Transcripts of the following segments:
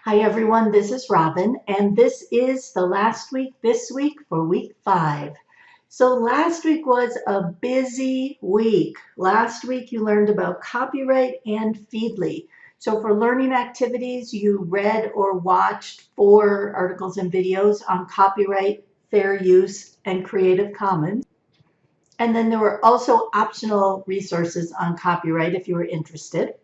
Hi everyone, this is Robin, and this is the last week this week for week 5. So last week was a busy week. Last week you learned about copyright and Feedly. So for learning activities, you read or watched 4 articles and videos on copyright, fair use, and Creative Commons. And then there were also optional resources on copyright if you were interested.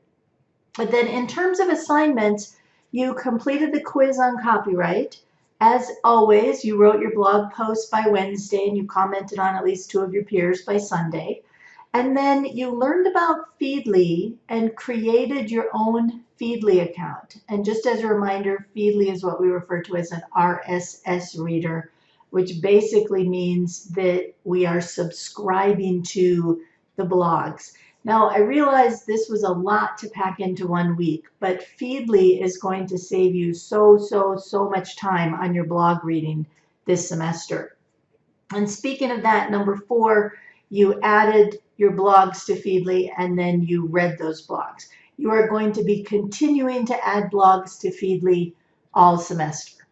But then in terms of assignments, you completed the quiz on copyright. As always, you wrote your blog post by Wednesday and you commented on at least 2 of your peers by Sunday. And then you learned about Feedly and created your own Feedly account. And just as a reminder, Feedly is what we refer to as an RSS reader, which basically means that we are subscribing to the blogs. Now, I realize this was a lot to pack into 1 week, but Feedly is going to save you so much time on your blog reading this semester. And speaking of that, number 4, you added your blogs to Feedly and then you read those blogs. You are going to be continuing to add blogs to Feedly all semester.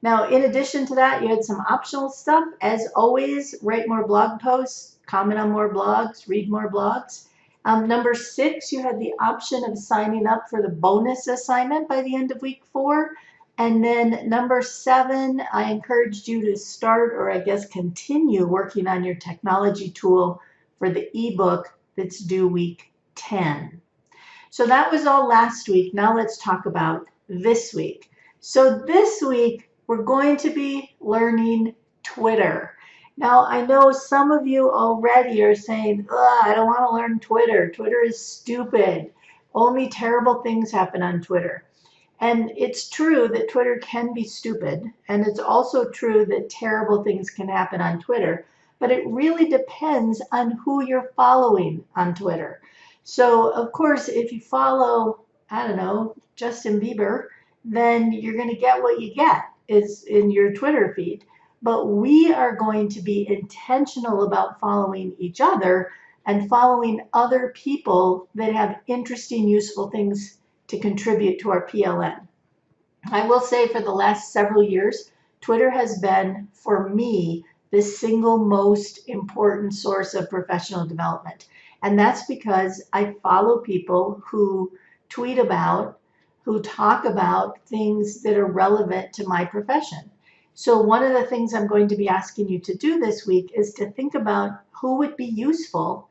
Now, in addition to that, you had some optional stuff. As always, write more blog posts, comment on more blogs, read more blogs. Number 6, you had the option of signing up for the bonus assignment by the end of week 4. And then number 7, I encouraged you to start, or I guess continue working on your technology tool for the ebook that's due week 10. So that was all last week. Now let's talk about this week. So this week, we're going to be learning Twitter. Now, I know some of you already are saying, I don't want to learn Twitter. Twitter is stupid. Only terrible things happen on Twitter. And it's true that Twitter can be stupid. And it's also true that terrible things can happen on Twitter. But it really depends on who you're following on Twitter. So, of course, if you follow, I don't know, Justin Bieber, then you're going to get what you get is in your Twitter feed. But we are going to be intentional about following each other and following other people that have interesting, useful things to contribute to our PLN. I will say for the last several years, Twitter has been, for me, the single most important source of professional development. And that's because I follow people who tweet about, who talk about things that are relevant to my profession. So one of the things I'm going to be asking you to do this week is to think about who would be useful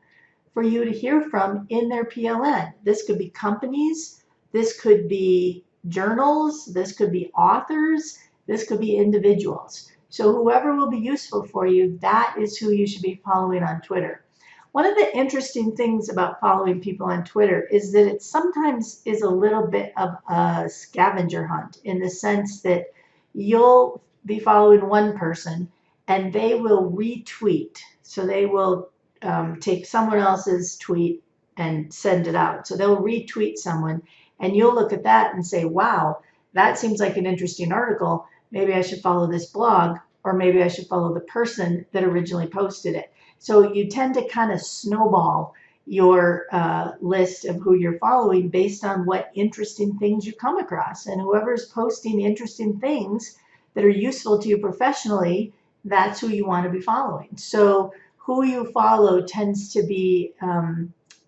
for you to hear from in their PLN. This could be companies, this could be journals, this could be authors, this could be individuals. So whoever will be useful for you, that is who you should be following on Twitter. One of the interesting things about following people on Twitter is that it sometimes is a little bit of a scavenger hunt in the sense that you'll be following one person and they will retweet. So they will take someone else's tweet and send it out. So they'll retweet someone and you'll look at that and say, wow, that seems like an interesting article. Maybe I should follow this blog, or maybe I should follow the person that originally posted it. So you tend to kind of snowball your list of who you're following based on what interesting things you come across. And whoever's posting interesting things that are useful to you professionally, that's who you want to be following. So who you follow tends to be,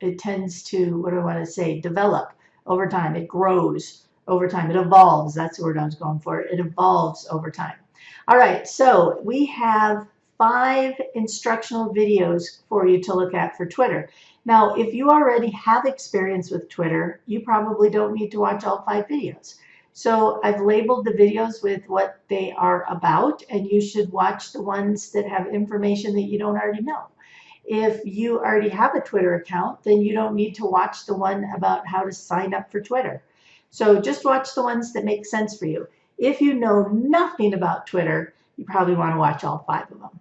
it tends to, what do I want to say, develop over time. It grows over time. It evolves. That's the word I was going for. It evolves over time. All right, so we have 5 instructional videos for you to look at for Twitter. Now, if you already have experience with Twitter, you probably don't need to watch all 5 videos. So I've labeled the videos with what they are about, and you should watch the ones that have information that you don't already know. If you already have a Twitter account, then you don't need to watch the one about how to sign up for Twitter. So just watch the ones that make sense for you. If you know nothing about Twitter, you probably want to watch all 5 of them.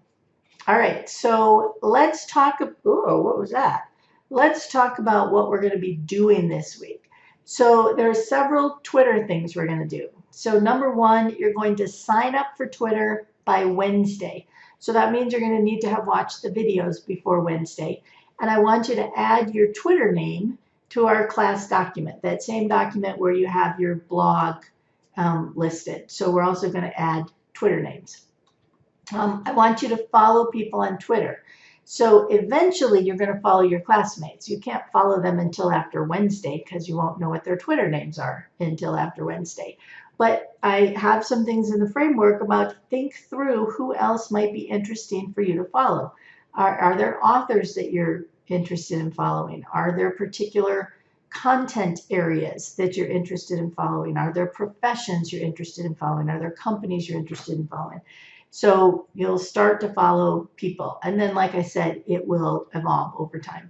All right, so let's talk, what was that? Let's talk about what we're going to be doing this week. So there are several Twitter things we're going to do. So number 1, you're going to sign up for Twitter by Wednesday. So that means you're going to need to have watched the videos before Wednesday. And I want you to add your Twitter name to our class document, that same document where you have your blog listed. So we're also going to add Twitter names. I want you to follow people on Twitter. So eventually you're going to follow your classmates. You can't follow them until after Wednesday because you won't know what their Twitter names are until after Wednesday. But I have some things in the framework about think through who else might be interesting for you to follow. Are there authors that you're interested in following? Are there particular content areas that you're interested in following? Are there professions you're interested in following? Are there companies you're interested in following? So you'll start to follow people. And then, like I said, it will evolve over time.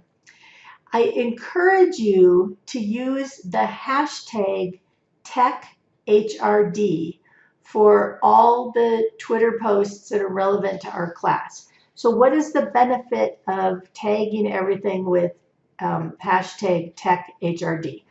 I encourage you to use the hashtag TechHRD for all the Twitter posts that are relevant to our class. So what is the benefit of tagging everything with hashtag TechHRD?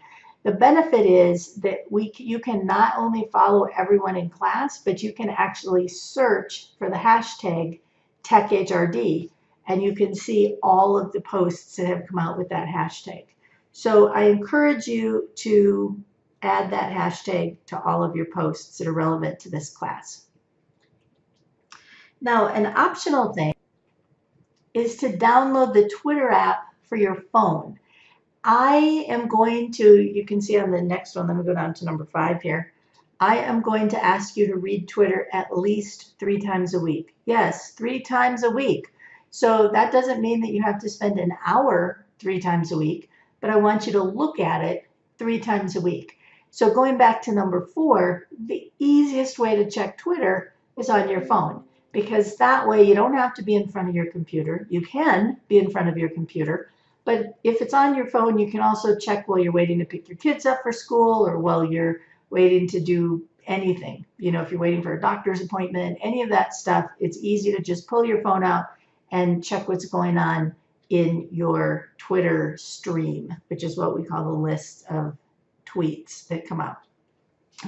The benefit is that you can not only follow everyone in class, but you can actually search for the hashtag TechHRD, and you can see all of the posts that have come out with that hashtag. So I encourage you to add that hashtag to all of your posts that are relevant to this class. Now, an optional thing is to download the Twitter app for your phone. I am going to, you can see on the next one, let me go down to number 5 here. I am going to ask you to read Twitter at least 3 times a week. Yes, 3 times a week. So that doesn't mean that you have to spend an hour 3 times a week, but I want you to look at it 3 times a week. So going back to number 4, the easiest way to check Twitter is on your phone, because that way you don't have to be in front of your computer. You can be in front of your computer, but if it's on your phone, you can also check while you're waiting to pick your kids up for school or while you're waiting to do anything. You know, if you're waiting for a doctor's appointment, any of that stuff, it's easy to just pull your phone out and check what's going on in your Twitter stream, which is what we call the list of tweets that come out.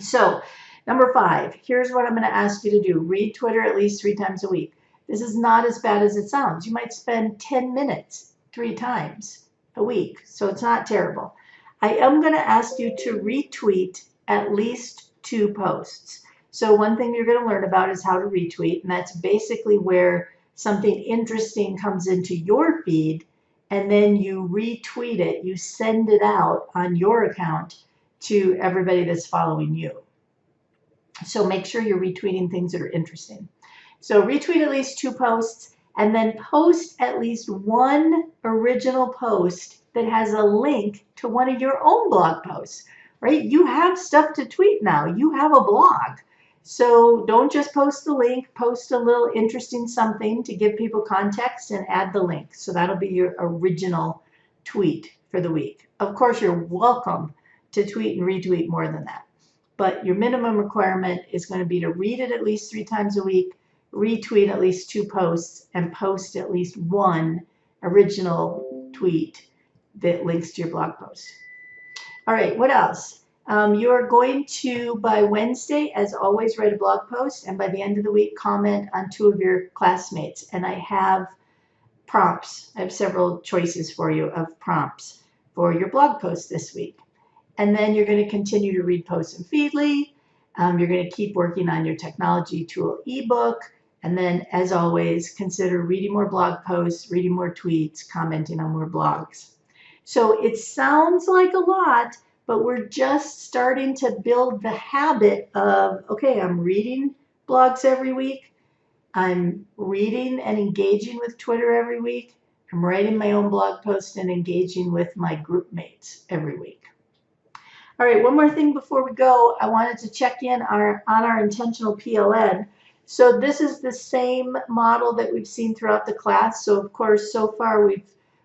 So number 5, here's what I'm going to ask you to do. Read Twitter at least 3 times a week. This is not as bad as it sounds. You might spend 10 minutes 3 times a week, so it's not terrible. I am going to ask you to retweet at least 2 posts. So one thing you're going to learn about is how to retweet, and that's basically where something interesting comes into your feed, and then you retweet it, you send it out on your account to everybody that's following you. So make sure you're retweeting things that are interesting. So retweet at least 2 posts, and then post at least 1 original post that has a link to one of your own blog posts, right? You have stuff to tweet now. You have a blog. So don't just post the link, post a little interesting something to give people context and add the link. So that'll be your original tweet for the week. Of course, you're welcome to tweet and retweet more than that, but your minimum requirement is going to be to read it at least 3 times a week, retweet at least 2 posts, and post at least 1 original tweet that links to your blog post. All right, what else? You're going to, by Wednesday, as always, write a blog post, and by the end of the week, comment on 2 of your classmates. And I have prompts. I have several choices for you of prompts for your blog post this week. And then you're going to continue to read Post and Feedly. You're going to keep working on your technology tool ebook. And then, as always, consider reading more blog posts, reading more tweets, commenting on more blogs. So it sounds like a lot, but we're just starting to build the habit of, okay, I'm reading blogs every week. I'm reading and engaging with Twitter every week. I'm writing my own blog post and engaging with my group mates every week. All right, one more thing before we go. I wanted to check in on our intentional PLN. So this is the same model that we've seen throughout the class. So of course, so far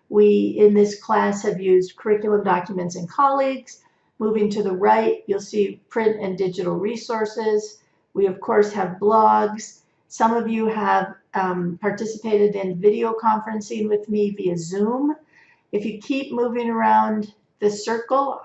we in this class have used curriculum documents and colleagues. Moving to the right, you'll see print and digital resources. We of course have blogs. Some of you have participated in video conferencing with me via Zoom. If you keep moving around the circle,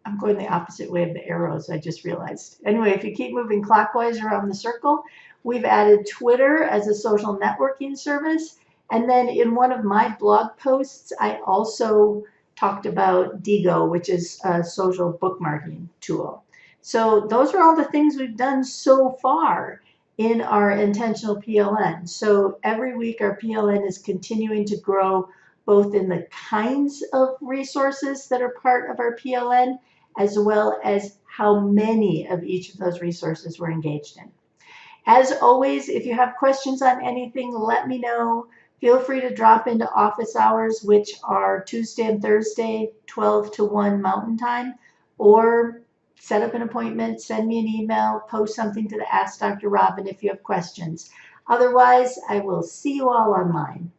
I'm going the opposite way of the arrows, I just realized. Anyway, if you keep moving clockwise around the circle, we've added Twitter as a social networking service. And then in one of my blog posts, I also talked about Diigo, which is a social bookmarking tool. So those are all the things we've done so far in our intentional PLN. So every week our PLN is continuing to grow both in the kinds of resources that are part of our PLN as well as how many of each of those resources we're engaged in. As always, if you have questions on anything, let me know. Feel free to drop into office hours, which are Tuesday and Thursday, 12 to 1 Mountain Time, or set up an appointment, send me an email, post something to the Ask Dr. Robin if you have questions. Otherwise, I will see you all online.